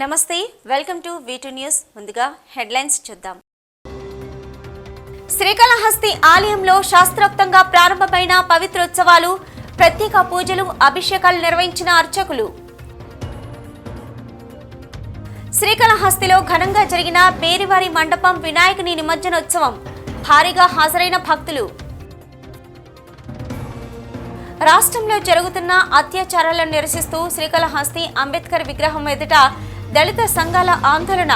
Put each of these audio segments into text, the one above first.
నమస్తే, welcome to V2 news. ముందుగా headlines చూద్దాం. శ్రీకాళహస్తి ఆలయంలో శాస్త్రోక్తంగా ప్రారంభమైన పవిత్రోత్సవాలు, ప్రత్యేక పూజలు, అభిషేకాలు నిర్వహించిన అర్చకులు. శ్రీకాళహస్తిలో ఘనంగా జరిగిన బేరివారి మండపం వినాయకుని నిమజ్జనోత్సవం, భారీగా హాజరైన భక్తులు. రాష్ట్రంలో జరుగుతున్న అత్యాచారాలను నిరసిస్తూ శ్రీకాళహస్తి అంబేద్కర్ విగ్రహం ఎదుట దళిత సంఘాల ఆందోళన,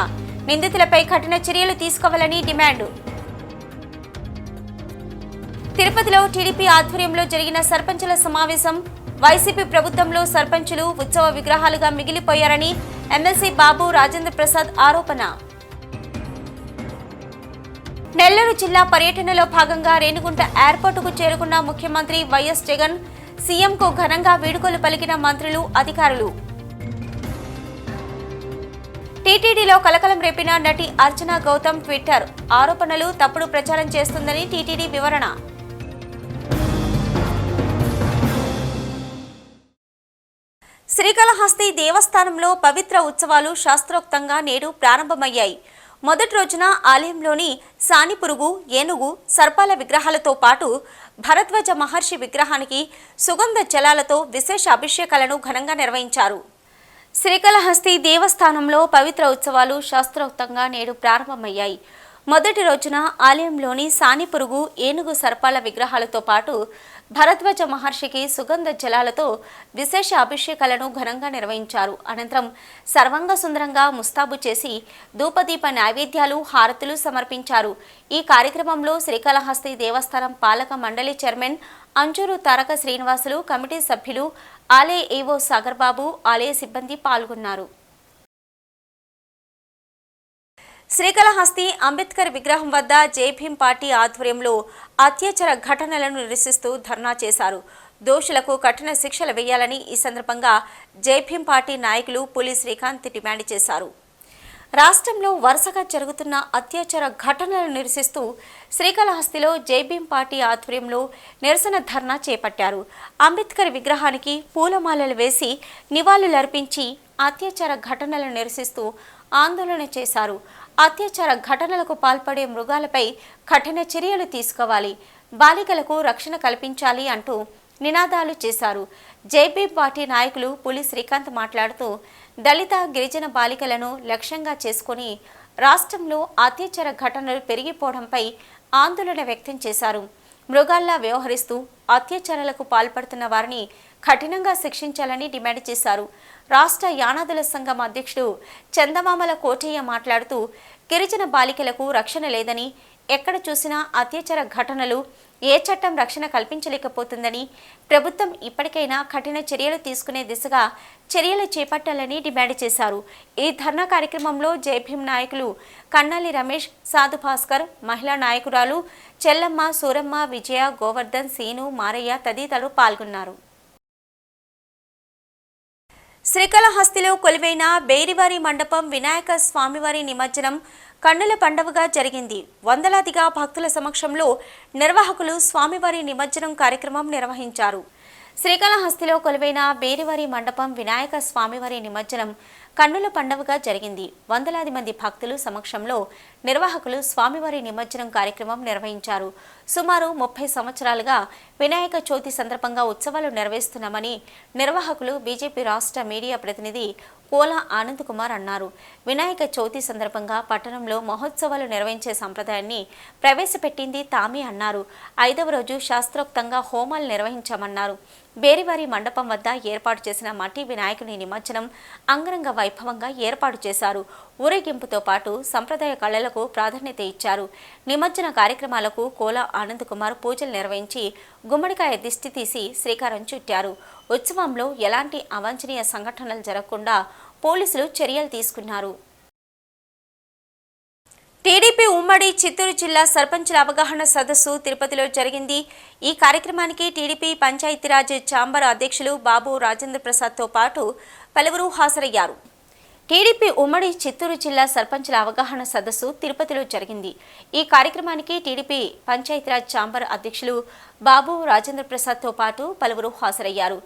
నిందితులపై కఠిన చర్యలు తీసుకోవాలని డిమాండ్. తిరుపతిలో టీడీపీ ఆధ్వర్యంలో జరిగిన సర్పంచుల సమావేశం, వైసీపీ ప్రభుత్వంలో సర్పంచులు ఉత్సవ విగ్రహాలుగా మిగిలిపోయారని ఎమ్మెల్సీ బాబు రాజేంద్ర ప్రసాద్ ఆరోపణ. నెల్లూరు జిల్లా పర్యటనలో భాగంగా రేణిగుంట ఎయిర్పోర్టుకు చేరుకున్న ముఖ్యమంత్రి వైఎస్ జగన్, సీఎంకు ఘనంగా వీడ్కోలు పలికిన మంత్రులు, అధికారులు. టీటీడీలో కలకలం రేపిన నటి అర్చనా గౌతమ్ ట్విట్టర్ ఆరోపణలు తప్పుడు ప్రచారం చేస్తుందని టీటీడీ వివరణ. శ్రీకాళహస్తి దేవస్థానంలో పవిత్ర ఉత్సవాలు శాస్త్రోక్తంగా నేడు ప్రారంభమయ్యాయి. మొదటి రోజున ఆలయంలోని సానిపురుగు, ఏనుగు, సర్పాల విగ్రహాలతో పాటు భరద్వాజ మహర్షి విగ్రహానికి సుగంధ జలాలతో విశేష అభిషేకాలను ఘనంగా నిర్వహించారు. శ్రీకాళహస్తి దేవస్థానంలో పవిత్ర ఉత్సవాలు శాస్త్రోక్తంగా నేడు ప్రారంభమయ్యాయి. మొదటి రోజున ఆలయంలోని సానిపురుగు, ఏనుగు, సర్పాల విగ్రహాలతో పాటు భరద్వాజ మహర్షికి సుగంధ జలాలతో విశేష అభిషేకాలను ఘనంగా నిర్వహించారు. అనంతరం సర్వాంగ సుందరంగా ముస్తాబు చేసి ధూపదీప నైవేద్యాలు, హారతులు సమర్పించారు. ఈ కార్యక్రమంలో శ్రీకాళహస్తి దేవస్థానం పాలక మండలి చైర్మన్ అంజూరు తారక శ్రీనివాసులు, కమిటీ సభ్యులు, ఆలయ ఈవో సాగర్ బాబు, ఆలయ సిబ్బంది పాల్గొన్నారు. శ్రీకాళహస్తి అంబేద్కర్ విగ్రహం వద్ద జైభీం పార్టీ ఆధ్వర్యంలో అత్యాచార ఘటనలను నిరసిస్తూ ధర్నా చేశారు. దోషులకు కఠిన శిక్షలు వేయాలని ఈ సందర్భంగా జైభీం పార్టీ నాయకులు పులి శ్రీకాంత్ డిమాండ్ చేశారు. రాష్ట్రంలో వరుసగా జరుగుతున్న అత్యాచార ఘటనలను నిరసిస్తూ శ్రీకాళహస్తిలో జైభీం పార్టీ ఆధ్వర్యంలో నిరసన ధర్నా చేపట్టారు. అంబేద్కర్ విగ్రహానికి పూలమాలలు వేసి నివాళులర్పించి అత్యాచార ఘటనలను నిరసిస్తూ ఆందోళన చేశారు. అత్యాచార ఘటనలకు పాల్పడే మృగాలపై కఠిన చర్యలు తీసుకోవాలి, బాలికలకు రక్షణ కల్పించాలి అంటూ నినాదాలు చేశారు. జైభీం పార్టీ నాయకులు పులి శ్రీకాంత్ మాట్లాడుతూ దళిత, గిరిజన బాలికలను లక్ష్యంగా చేసుకుని రాష్ట్రంలో అత్యాచార ఘటనలు పెరిగిపోవడంపై ఆందోళన వ్యక్తం చేశారు. మృగాల్లా వ్యవహరిస్తూ అత్యాచారాలకు పాల్పడుతున్న వారిని కఠినంగా శిక్షించాలని డిమాండ్ చేశారు. రాష్ట్ర యానాదుల సంఘం అధ్యక్షుడు చందమామల కోటయ్య మాట్లాడుతూ గిరిజన బాలికలకు రక్షణ లేదని, ఎక్కడ చూసినా అత్యాచార ఘటనలు, ఏ చట్టం రక్షణ కల్పించలేకపోతుందని, ప్రభుత్వం ఇప్పటికైనా కఠిన చర్యలు తీసుకునే దిశగా చర్యలు చేపట్టాలని డిమాండ్ చేశారు. ఈ ధర్నా కార్యక్రమంలో జైభీం నాయకులు కన్నాలి రమేష్, సాధు భాస్కర్, మహిళా నాయకురాలు చెల్లమ్మ, సూరమ్మ, విజయ, గోవర్ధన్, సీను, మారయ్య తదితరులు పాల్గొన్నారు. శ్రీకాళహస్తిలో కొలువైన బేరివారి మండపం వినాయక స్వామివారి నిమజ్జనం కన్నుల పండువగా జరిగింది. వందలాదిగా భక్తుల సమక్షంలో నిర్వాహకులు స్వామివారి నిమజ్జనం కార్యక్రమం నిర్వహించారు. శ్రీకాళహస్తిలో కొలువైన బేరివారి మండపం వినాయక స్వామివారి నిమజ్జనం కన్నుల పండువగా జరిగింది. వందలాది మంది భక్తులు సమక్షంలో నిర్వాహకులు స్వామివారి నిమజ్జనం కార్యక్రమం నిర్వహించారు. సుమారు 30 సంవత్సరాలుగా వినాయక చవితి సందర్భంగా ఉత్సవాలు నిర్వహిస్తున్నామని నిర్వాహకులు బీజేపీ రాష్ట్ర మీడియా ప్రతినిధి కోల ఆనంద్ కుమార్ అన్నారు. వినాయక చవితి సందర్భంగా పట్టణంలో మహోత్సవాలు నిర్వహించే సంప్రదాయాన్ని ప్రవేశపెట్టింది తామే అన్నారు. 5వ రోజు శాస్త్రోక్తంగా హోమాలు నిర్వహించామన్నారు. బేరివారి మండపం వద్ద ఏర్పాటు చేసిన మట్టి వినాయకుని నిమజ్జనం అంగరంగ వైభవంగా ఏర్పాటు చేశారు. ఊరేగింపుతో పాటు సంప్రదాయ కళలకు ప్రాధాన్యత ఇచ్చారు. నిమజ్జన కార్యక్రమాలకు కోల ఆనంద్ కుమార్ పూజలు నిర్వహించి గుమ్మడికాయ దిష్టి తీసి శ్రీకారం చుట్టారు. ఉత్సవంలో ఎలాంటి అవాంఛనీయ సంఘటనలు జరగకుండా పోలీసులు చర్యలు తీసుకున్నారు. టీడీపీ ఉమ్మడి చిత్తూరు జిల్లా సర్పంచుల అవగాహన సదస్సు తిరుపతిలో జరిగింది. ఈ కార్యక్రమానికి టీడీపీ పంచాయతీరాజ్ ఛాంబర్ అధ్యక్షులు బాబు రాజేంద్ర ప్రసాద్తో పాటు పలువురు హాజరయ్యారు. టీడీపీ ఉమ్మడి చిత్తూరు జిల్లా సర్పంచుల అవగాహన సదస్సు తిరుపతిలో జరిగింది. ఈ కార్యక్రమానికి టీడీపీ పంచాయతీరాజ్ ఛాంబర్ అధ్యక్షులు బాబు రాజేంద్ర ప్రసాద్తో పాటు పలువురు హాజరయ్యారు.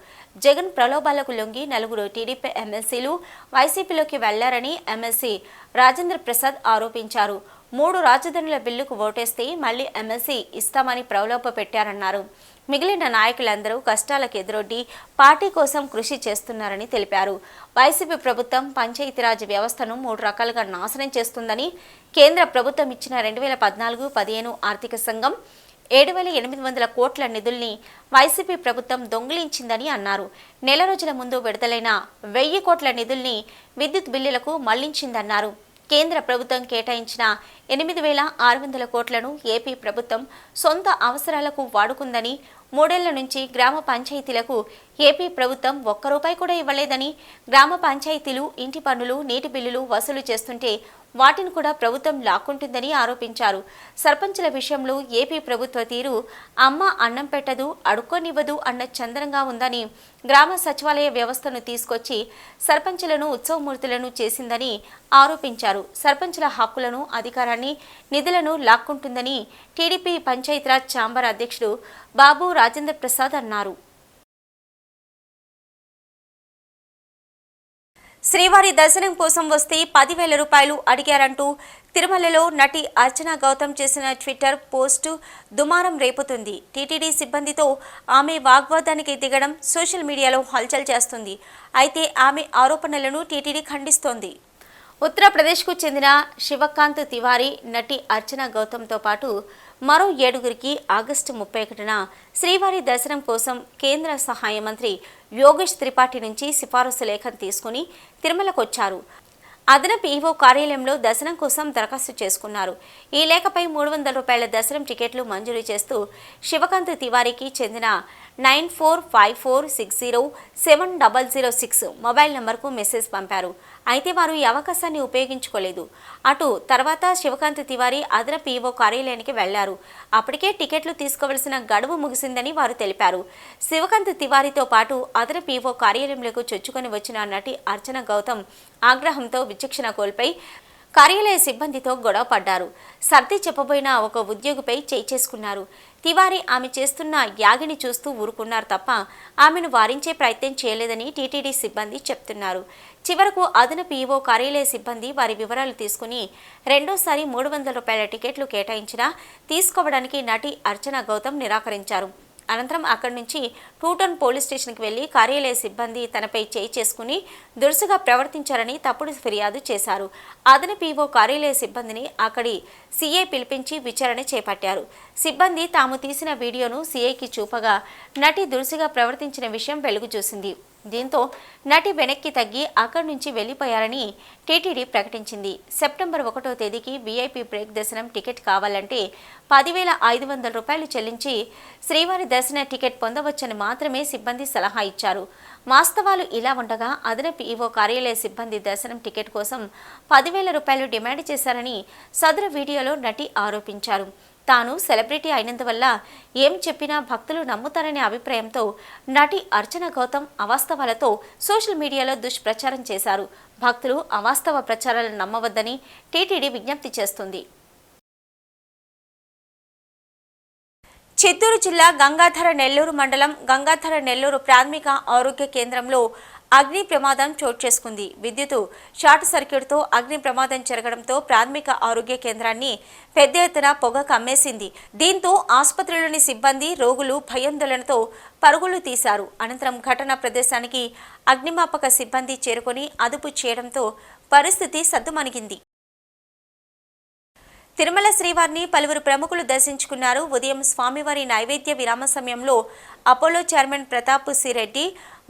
జగన్ ప్రలోభాలకు లొంగి నలుగురు టీడీపీ ఎమ్మెల్సీలు వైసీపీలోకి వెళ్లారని ఎమ్మెల్సీ రాజేంద్ర ప్రసాద్ ఆరోపించారు. 3 రాజధానుల బిల్లుకు ఓటేస్తే మళ్లీ ఎమ్మెల్సీ ఇస్తామని ప్రలోభ పెట్టారన్నారు. మిగిలిన నాయకులందరూ కష్టాలకు ఎదురొడ్డి పార్టీ కోసం కృషి చేస్తున్నారని తెలిపారు. వైసీపీ ప్రభుత్వం పంచాయతీరాజ్ వ్యవస్థను 3 రకాలుగా నాశనం చేస్తుందని, కేంద్ర ప్రభుత్వం ఇచ్చిన 2014-15 ఆర్థిక సంఘం 7,800 కోట్ల నిధుల్ని వైసీపీ ప్రభుత్వం దొంగిలించిందని అన్నారు. నెల రోజుల ముందు విడుదలైన 1000 కోట్ల నిధుల్ని విద్యుత్ బిల్లులకు మళ్లించిందన్నారు. కేంద్ర ప్రభుత్వం కేటాయించిన 8,600 కోట్లను ఏపీ ప్రభుత్వం సొంత అవసరాలకు వాడుకుందని, 3 ఏళ్ల నుంచి గ్రామ పంచాయతీలకు ఏపీ ప్రభుత్వం ₹1 కూడా ఇవ్వలేదని, గ్రామ పంచాయతీలు ఇంటి పన్నులు, నీటి బిల్లులు వసూలు చేస్తుంటే వాటిని కూడా ప్రభుత్వం లాక్కుంటుందని ఆరోపించారు. సర్పంచుల విషయంలో ఏపీ ప్రభుత్వ తీరు అమ్మ అన్నం పెట్టదు, అడుక్కోనివ్వదు అన్న చందనంగా ఉందని, గ్రామ సచివాలయ వ్యవస్థను తీసుకొచ్చి సర్పంచులను ఉత్సవమూర్తులను చేసిందని ఆరోపించారు. సర్పంచుల హక్కులను, అధికారాన్ని, నిధులను లాక్కుంటుందని టీడీపీ పంచాయతీరాజ్ ఛాంబర్ అధ్యక్షుడు బాబు రాజేంద్ర ప్రసాద్ అన్నారు. శ్రీవారి దర్శనం కోసం వస్తే 10,000 రూపాయలు అడిగారంటూ తిరుమలలో నటి అర్చనా గౌతమ్ చేసిన ట్విట్టర్ పోస్టు దుమారం రేపుతుంది. టీటీడీ సిబ్బందితో ఆమె వాగ్వాదానికి దిగడం సోషల్ మీడియాలో హల్చల్ చేస్తుంది. అయితే ఆమె ఆరోపణలను టీటీడీ ఖండిస్తోంది. ఉత్తరప్రదేశ్కు చెందిన శివకాంత్ తివారీ, నటి అర్చనా గౌతమ్తో పాటు మరో 7గురికి ఆగస్టు 31న శ్రీవారి దర్శనం కోసం కేంద్ర సహాయ మంత్రి యోగేష్ త్రిపాఠి నుంచి సిఫారసు లేఖను తీసుకుని తిరుమలకొచ్చారు. అదనపు ఈవో కార్యాలయంలో దర్శనం కోసం దరఖాస్తు చేసుకున్నారు. ఈ లేఖపై ₹300 దర్శనం టికెట్లు మంజూరు చేస్తూ శివకాంత్ తివారీకి చెందిన 9454607006 మొబైల్ నంబర్కు మెసేజ్ పంపారు. అయితే వారు ఈ అవకాశాన్ని ఉపయోగించుకోలేదు. అటు తర్వాత శివకాంత్ తివారీ అదనపు ఈవో కార్యాలయానికి వెళ్లారు. అప్పటికే టికెట్లు తీసుకోవలసిన గడువు ముగిసిందని వారు తెలిపారు. శివకాంత్ తివారీతో పాటు అదనపు ఈవో కార్యాలయంలోకి చొచ్చుకొని వచ్చిన నటి అర్చనా గౌతమ్ ఆగ్రహంతో విచక్షణ కోల్పై కార్యాలయ సిబ్బందితో గొడవ పడ్డారు. సర్ది చెప్పబోయిన ఒక ఉద్యోగిపై చేయి చేసుకున్నారు. తివారీ ఆమె చేస్తున్న యాగిని చూస్తూ ఊరుకున్నారు తప్ప ఆమెను వారించే ప్రయత్నం చేయలేదని టీటీడీ సిబ్బంది చెప్తున్నారు. చివరకు అదనపు ఈవో కార్యాలయ సిబ్బంది వారి వివరాలు తీసుకుని రెండోసారి ₹300 టికెట్లు కేటాయించినా తీసుకోవడానికి నటి అర్చనా గౌతమ్ నిరాకరించారు. అనంతరం అక్కడి నుంచి టూటౌన్ పోలీస్ స్టేషన్కి వెళ్లి కార్యాలయ సిబ్బంది తనపై చేయి చేసుకుని దురుసుగా ప్రవర్తించారని తప్పుడు ఫిర్యాదు చేశారు. అదనపు ఈవో కార్యాలయ సిబ్బందిని అక్కడి సీఐ పిలిపించి విచారణ చేపట్టారు. సిబ్బంది తాము తీసిన వీడియోను సీఐకి చూపగా నటి దురుసుగా ప్రవర్తించిన విషయం వెలుగు చూసింది. దీంతో నటి వెనక్కి తగ్గి అక్కడి నుంచి వెళ్లిపోయారని టీటీడీ ప్రకటించింది. సెప్టెంబర్ 1వ తేదీకి వీఐపీ బ్రేక్ దర్శనం టికెట్ కావాలంటే ₹10,500 చెల్లించి శ్రీవారి దర్శన టికెట్ పొందవచ్చని మాత్రమే సిబ్బంది సలహా ఇచ్చారు. వాస్తవాలు ఇలా ఉండగా అదనపు ఈవో కార్యాలయ సిబ్బంది దర్శనం టికెట్ కోసం ₹10,000 డిమాండ్ చేశారని సదరు వీడియోలో నటి ఆరోపించారు. తాను సెలబ్రిటీ అయినందువల్ల ఏం చెప్పినా భక్తులు నమ్ముతారనే అభిప్రాయంతో నటి అర్చనా గౌతమ్ అవాస్తవాలతో సోషల్ మీడియాలో దుష్ప్రచారం చేశారు. భక్తులు అవాస్తవ ప్రచారాలను నమ్మవద్దని టీటీడీ విజ్ఞప్తి చేస్తుంది. చిత్తూరు జిల్లా గంగాధర నెల్లూరు మండలం గంగాధర నెల్లూరు ప్రాథమిక ఆరోగ్య కేంద్రంలో అగ్ని ప్రమాదం చోటు చేసుకుంది. విద్యుత్ షార్ట్ సర్క్యూట్తో అగ్ని ప్రమాదం జరగడంతో ప్రాథమిక ఆరోగ్య కేంద్రాన్ని పెద్ద ఎత్తున పొగ కమ్మేసింది. దీంతో ఆసుపత్రిలోని సిబ్బంది, రోగులు భయాందోళనతో పరుగులు తీశారు. అనంతరం ఘటనా ప్రదేశానికి అగ్నిమాపక సిబ్బంది చేరుకొని అదుపు చేయడంతో పరిస్థితి సద్దుమణిగింది. తిరుమల శ్రీవారిని పలువురు ప్రముఖులు దర్శించుకున్నారు. ఉదయం స్వామివారి నైవేద్య విరామ సమయంలో అపోలో చైర్మన్ ప్రతాప్ రెడ్డి,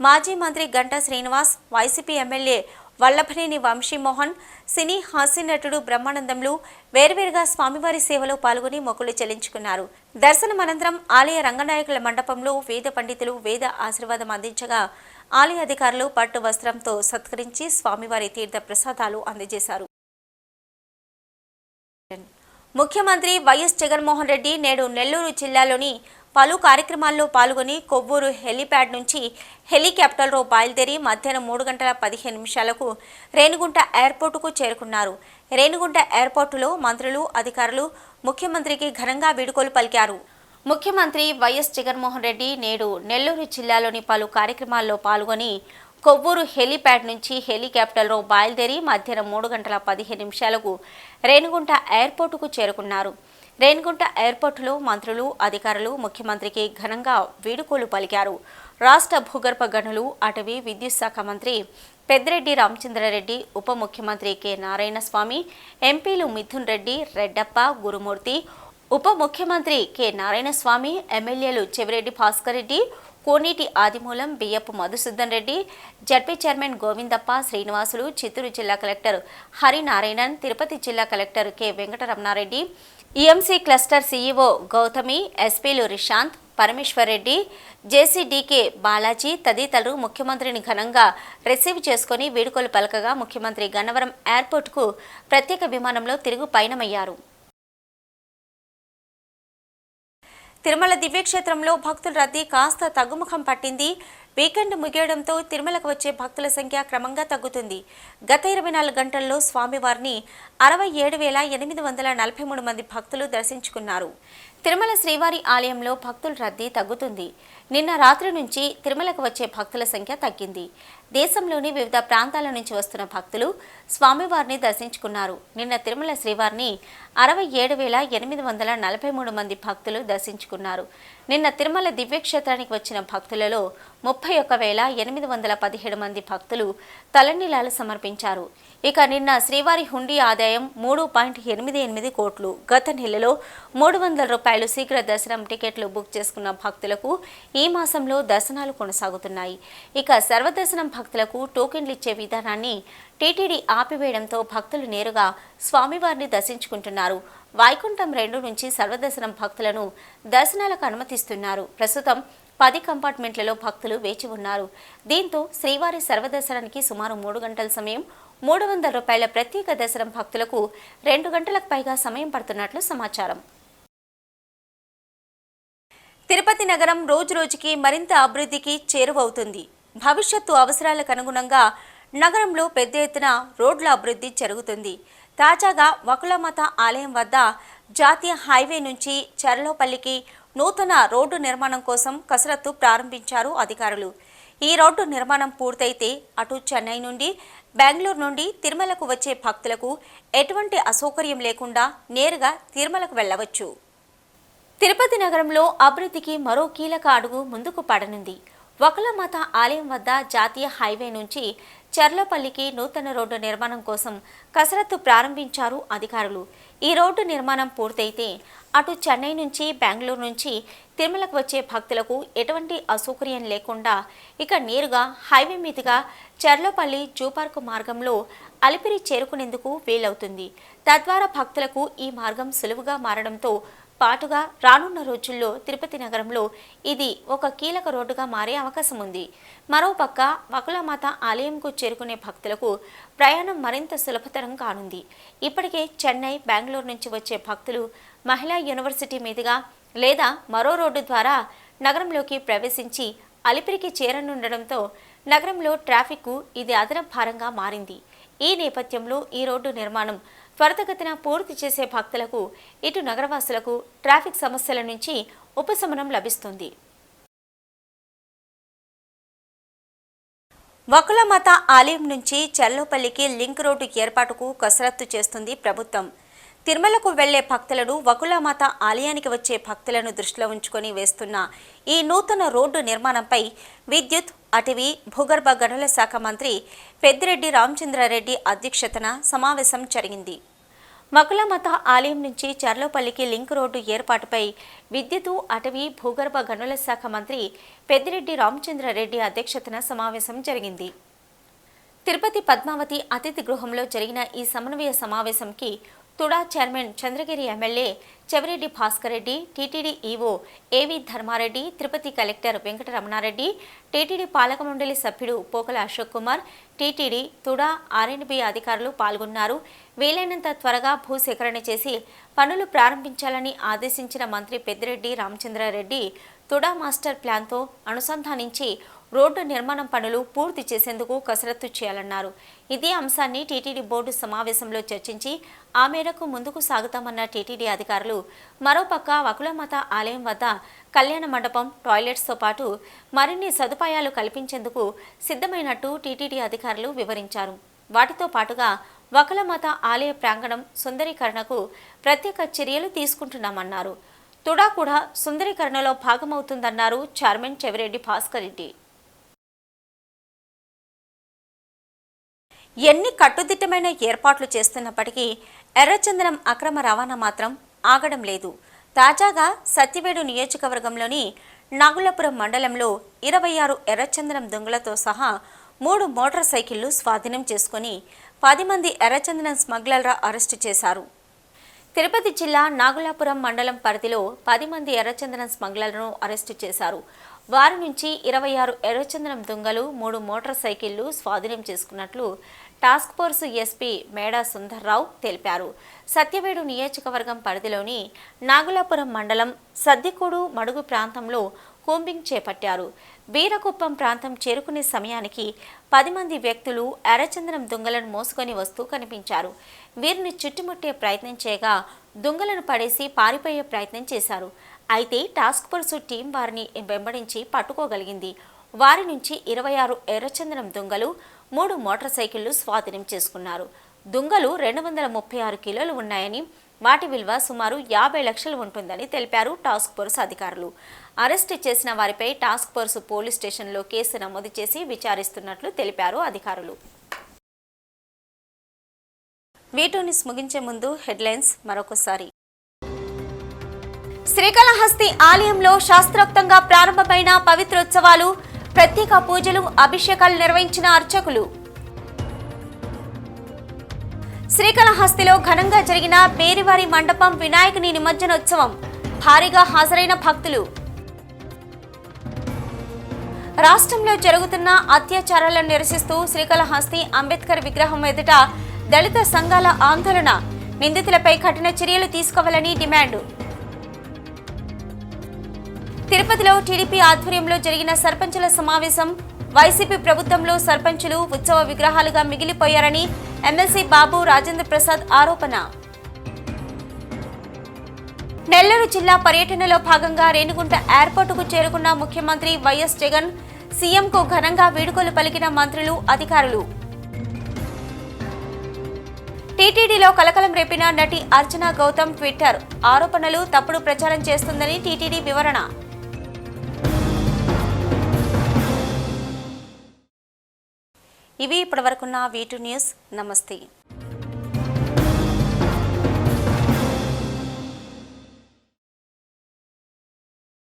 మాజీ మంత్రి గంటా శ్రీనివాస్, వైసీపీ ఎమ్మెల్యే వల్లభనేని వంశీమోహన్, సినీ హాస్యనటుడు బ్రహ్మానందంలు వేర్వేరుగా స్వామివారి సేవలో పాల్గొని మొక్కులు చెల్లించుకున్నారు. దర్శనం అనంతరం ఆలయ రంగనాయకుల మండపంలో వేద పండితులు వేద ఆశీర్వాదం అందించగా ఆలయ అధికారులు పట్టు వస్త్రంతో సత్కరించి స్వామివారి తీర్థ ప్రసాదాలు అందజేశారు. ముఖ్యమంత్రి వైఎస్ జగన్మోహన్ రెడ్డి నేడు నెల్లూరు జిల్లాలోని పలు కార్యక్రమాల్లో పాల్గొని కొవ్వూరు హెలీప్యాడ్ నుంచి హెలికాప్టర్లో బయలుదేరి మధ్యాహ్నం 3:15 రేణిగుంట ఎయిర్పోర్టుకు చేరుకున్నారు. రేణిగుంట ఎయిర్పోర్టులో మంత్రులు, అధికారులు ముఖ్యమంత్రికి ఘనంగా వీడ్కోలు పలికారు. ముఖ్యమంత్రి వైఎస్ జగన్మోహన్ రెడ్డి నేడు నెల్లూరు జిల్లాలోని పలు కార్యక్రమాల్లో పాల్గొని కొవ్వూరు హెలీప్యాడ్ నుంచి హెలికాప్టర్లో బయలుదేరి మధ్యాహ్నం 3:15 రేణిగుంట ఎయిర్పోర్టుకు చేరుకున్నారు. రేణిగుంట ఎయిర్పోర్టులో మంత్రులు, అధికారులు ముఖ్యమంత్రికి ఘనంగా వీడ్కోలు పలికారు. రాష్ట్ర భూగర్భ గనులు, అటవీ, విద్యుత్ శాఖ మంత్రి పెద్దిరెడ్డి రామచంద్రారెడ్డి, ఉప ముఖ్యమంత్రి కె నారాయణస్వామి, ఎంపీలు మిథున్ రెడ్డి, రెడ్డప్ప, గురుమూర్తి, ఉప ముఖ్యమంత్రి కె నారాయణస్వామి, ఎమ్మెల్యేలు చెవిరెడ్డి భాస్కర్ రెడ్డి, కోనేటి ఆదిమూలం, బియ్యపు మధుసూదన్ రెడ్డి, జడ్పీ చైర్మన్ గోవిందప్ప, శ్రీనివాసులు, చిత్తూరు జిల్లా కలెక్టర్ హరినారాయణన్, తిరుపతి జిల్లా collector K Venkataramana Reddy, EMC cluster CEO Gautami, ఎస్పీలు రిషాంత్, పరమేశ్వర్ రెడ్డి, జేసీడీకే బాలాజీ తదితరులు ముఖ్యమంత్రిని ఘనంగా రిసీవ్ చేసుకుని వీడ్కోలు పలకగా ముఖ్యమంత్రి గన్నవరం ఎయిర్పోర్టుకు ప్రత్యేక విమానంలో తిరుగు పయనమయ్యారు. తిరుమల దివ్యక్షేత్రంలో భక్తుల రద్దీ కాస్త తగ్గుముఖం పట్టింది. వీకెండ్ ముగియడంతో తిరుమలకు వచ్చే భక్తుల సంఖ్య క్రమంగా తగ్గుతుంది. గత 24 గంటల్లో స్వామివారిని 67,843 మంది భక్తులు దర్శించుకున్నారు. తిరుమల శ్రీవారి ఆలయంలో భక్తుల రద్దీ తగ్గుతుంది. నిన్న రాత్రి నుంచి తిరుమలకు వచ్చే భక్తుల సంఖ్య తగ్గింది. దేశంలోని వివిధ ప్రాంతాల నుంచి వస్తున్న భక్తులు స్వామివారిని దర్శించుకున్నారు. నిన్న తిరుమల శ్రీవారిని 67,843 మంది భక్తులు దర్శించుకున్నారు. నిన్న తిరుమల దివ్యక్షేత్రానికి వచ్చిన భక్తులలో 31,817 మంది భక్తులు తలనీలాలు సమర్పించారు. ఇక నిన్న శ్రీవారి హుండీ ఆదాయం 3.88 కోట్లు. గత నెలలో 300 రూపాయలు శీఘ్ర దర్శనం టికెట్లు బుక్ చేసుకున్న భక్తులకు ఈ మాసంలో దర్శనాలు కొనసాగుతున్నాయి. ఇక సర్వదర్శనం భక్తులకు టోకెన్లు ఇచ్చే విధానాన్ని టీటీడీ ఆపివేయడంతో భక్తులు నేరుగా స్వామివారిని దర్శించుకుంటున్నారు. వైకుంఠం 2 నుంచి సర్వదర్శనం భక్తులను దర్శనాలకు అనుమతిస్తున్నారు. ప్రస్తుతం 10 కంపార్ట్మెంట్లలో భక్తులు వేచి ఉన్నారు. దీంతో శ్రీవారి సర్వదర్శనానికి సుమారు 3 గంటల సమయం, 300 రూపాయల ప్రత్యేక దర్శనం భక్తులకు 2 గంటలకు పైగా సమయం పడుతున్నట్లు సమాచారం. తిరుపతి నగరం రోజురోజుకి మరింత అభివృద్ధికి చేరువవుతుంది. భవిష్యత్తు అవసరాలకు అనుగుణంగా నగరంలో పెద్ద ఎత్తున రోడ్ల అభివృద్ధి జరుగుతుంది. తాజాగా వకులమాత ఆలయం వద్ద జాతీయ హైవే నుంచి చర్లోపల్లికి నూతన రోడ్డు నిర్మాణం కోసం కసరత్తు ప్రారంభించారు అధికారులు. ఈ రోడ్డు నిర్మాణం పూర్తయితే అటు చెన్నై నుండి, బెంగళూరు నుండి తిరుమలకు వచ్చే భక్తులకు ఎటువంటి అసౌకర్యం లేకుండా నేరుగా తిరుమలకు వెళ్లవచ్చు. తిరుపతి నగరంలో అభివృద్ధికి మరో కీలక అడుగు ముందుకు పడనుంది. వకులమాత ఆలయం వద్ద జాతీయ హైవే నుంచి చర్లపల్లికి నూతన రోడ్డు నిర్మాణం కోసం కసరత్తు ప్రారంభించారు అధికారులు. ఈ రోడ్డు నిర్మాణం పూర్తయితే అటు చెన్నై నుంచి, బెంగళూరు నుంచి తిరుమలకు వచ్చే భక్తులకు ఎటువంటి అసౌకర్యం లేకుండా ఇక నేరుగా హైవే మీదుగా చర్లపల్లి జూపార్కు మార్గంలో అలిపిరి చేరుకునేందుకు వీలవుతుంది. తద్వారా భక్తులకు ఈ మార్గం సులువుగా మారడంతో పాటుగా రానున్న రోజుల్లో తిరుపతి నగరంలో ఇది ఒక కీలక రోడ్డుగా మారే అవకాశం ఉంది. మరోపక్క వకులమాత ఆలయంకు చేరుకునే భక్తులకు ప్రయాణం మరింత సులభతరం కానుంది. ఇప్పటికే చెన్నై, బెంగళూరు నుంచి వచ్చే భక్తులు మహిళా యూనివర్సిటీ మీదుగా లేదా మరో రోడ్డు ద్వారా నగరంలోకి ప్రవేశించి అలిపిరికి చేరనుండడంతో నగరంలో ట్రాఫిక్కు ఇది అదనపు భారంగా మారింది. ఈ నేపథ్యంలో ఈ రోడ్డు నిర్మాణం త్వరితగతిన పూర్తి చేసే భక్తులకు, ఇటు నగరవాసులకు ట్రాఫిక్ సమస్యల నుంచి ఉపశమనం లభిస్తుంది. వకులమాత ఆలయం నుంచి చర్లోపల్లికి లింక్ రోడ్డు ఏర్పాటుకు కసరత్తు చేస్తుంది ప్రభుత్వం. తిరుమలకు వెళ్లే భక్తులను, వకులమాత ఆలయానికి వచ్చే భక్తులను దృష్టిలో ఉంచుకొని వేస్తున్న ఈ నూతన రోడ్డు నిర్మాణంపై విద్యుత్, అటవీ, భూగర్భ గనుల శాఖ మంత్రి పెద్దిరెడ్డి రామచంద్రారెడ్డి అధ్యక్షతన సమావేశం జరిగింది. వకులమాత ఆలయం నుంచి చర్లోపల్లికి లింక్ రోడ్డు ఏర్పాటుపై విద్యుత్, అటవీ, భూగర్భ గనుల శాఖ మంత్రి పెద్దిరెడ్డి రామచంద్రారెడ్డి అధ్యక్షతన సమావేశం జరిగింది. తిరుపతి పద్మావతి అతిథి గృహంలో జరిగిన ఈ సమన్వయ సమావేశంకి TUDA chairman Chandragiri MLA Chevireddy Bhaskar Reddy, TTD EO AV Dharma Reddy, Tirupati collector Venkataramana Reddy, TTD పాలక మండలి సభ్యుడు పోకల అశోక్ కుమార్, టీటీడీ తుడా ఆర్ఎండ్బి అధికారులు పాల్గొన్నారు. వీలైనంత త్వరగా భూసేకరణ చేసి పనులు ప్రారంభించాలని ఆదేశించిన మంత్రి పెద్దిరెడ్డి రామచంద్రారెడ్డి తుడా మాస్టర్ ప్లాన్తో అనుసంధానించి రోడ్డు నిర్మాణం పనులు పూర్తి చేసేందుకు కసరత్తు చేయాలన్నారు. ఇదే అంశాన్ని టీటీడీ బోర్డు సమావేశంలో చర్చించి ఆ మేరకు ముందుకు సాగుతామన్న టీటీడీ అధికారులు మరోపక్క వకులమాత ఆలయం వద్ద కళ్యాణ మండపం, టాయిలెట్స్తో పాటు మరిన్ని సదుపాయాలు కల్పించేందుకు సిద్ధమైనట్టు టీటీడీ అధికారులు వివరించారు. వాటితో పాటుగా వకులమాత ఆలయ ప్రాంగణం సుందరీకరణకు ప్రత్యేక చర్యలు తీసుకుంటున్నామన్నారు. తుడా కూడా సుందరీకరణలో భాగమవుతుందన్నారు చైర్మన్ చెవిరెడ్డి భాస్కర్ రెడ్డి. ఎన్ని కట్టుదిట్టమైన ఏర్పాట్లు చేస్తున్నప్పటికీ ఎర్రచందనం అక్రమ రవాణా మాత్రం ఆగడం లేదు. తాజాగా సత్యవేడు నియోజకవర్గంలోని నాగులాపురం మండలంలో 26 ఎర్రచందనం దొంగలతో సహా 3 మోటార్ సైకిళ్లు స్వాధీనం చేసుకుని 10 మంది ఎర్రచందనం స్మగ్లర్ల అరెస్టు చేశారు. తిరుపతి జిల్లా నాగులాపురం మండలం పరిధిలో 10 మంది ఎర్రచందనం స్మగ్లర్లను అరెస్టు చేశారు. వారి నుంచి 26 ఎర్రచందనం దొంగలు 3 మోటార్ సైకిళ్లు స్వాధీనం చేసుకున్నట్లు టాస్క్ ఫోర్స్ ఎస్పీ మేడా సుందర్రావు తెలిపారు. సత్యవేడు నియోజకవర్గం పరిధిలోని నాగులాపురం మండలం సద్దికూడు మడుగు ప్రాంతంలో కూంబింగ్ చేపట్టారు. బీరకుప్పం ప్రాంతం చేరుకునే సమయానికి 10 మంది వ్యక్తులు ఎర్రచందనం దొంగలను మోసుకొని వస్తూ కనిపించారు. వీరిని చుట్టుముట్టే ప్రయత్నం చేయగా దొంగలను పడేసి పారిపోయే ప్రయత్నం చేశారు. అయితే టాస్క్ ఫోర్స్ టీం వారిని వెంబడించి పట్టుకోగలిగింది. వారి నుంచి 26 ఎర్రచందనం దొంగలు 3 మోటార్ సైకిళ్లు స్వాధీనం చేసుకున్నారు. దొంగలు 236 కిలోలు ఉన్నాయని, వాటి విలువ సుమారు 50 లక్షలు ఉంటుందని తెలిపారు టాస్క్ ఫోర్స్ అధికారులు. అరెస్టు చేసిన వారిపై టాస్క్ ఫోర్స్ పోలీస్ స్టేషన్లో కేసు నమోదు చేసి విచారిస్తున్నట్లు తెలిపారు అధికారులు. వీటిని ముగించే ముందు హెడ్లైన్స్ మరొకసారి. శ్రీకాళహస్తి ఆలయంలో శాస్త్రోక్తంగా ప్రారంభమైన పవిత్రోత్సవాలు, ప్రత్యేక పూజలు, అభిషేకాలు నిర్వహించిన అర్చకులు. శ్రీకాళహస్తిలో ఘనంగా జరిగిన పేరివారి మండపం వినాయకుని నిమజ్జనోత్సవం, భారీగా హాజరైన భక్తులు. రాష్ట్రంలో జరుగుతున్న అత్యాచారాలను నిరసిస్తూ శ్రీకాళహస్తి అంబేద్కర్ విగ్రహం ఎదుట దళిత సంఘాల ఆందోళన, నిందితులపై కఠిన చర్యలు తీసుకోవాలని డిమాండ్. తిరుపతిలో టీడీపీ ఆధ్వర్యంలో జరిగిన సర్పంచుల సమావేశం, వైసీపీ ప్రభుత్వంలో సర్పంచులు ఉత్సవ విగ్రహాలుగా మిగిలిపోయారని ఎమ్మెల్సీ బాబు రాజేంద్ర ప్రసాద్ ఆరోపణ. నెల్లూరు జిల్లా పర్యటనలో భాగంగా రేణిగుంట ఎయిర్పోర్టుకు చేరుకున్న ముఖ్యమంత్రి వైఎస్ జగన్, సీఎంకు ఘనంగా వీడ్కోలు పలికిన మంత్రులు, అధికారులు. టీటీడీలో కలకలం రేపిన నటి అర్చన గౌతమ్ ట్విట్టర్ ఆరోపణలు తప్పుడు ప్రచారం చేస్తుందని టీటీడీ వివరణ. ఇవి ఇప్పటివరకున్న V2 న్యూస్. నమస్తే.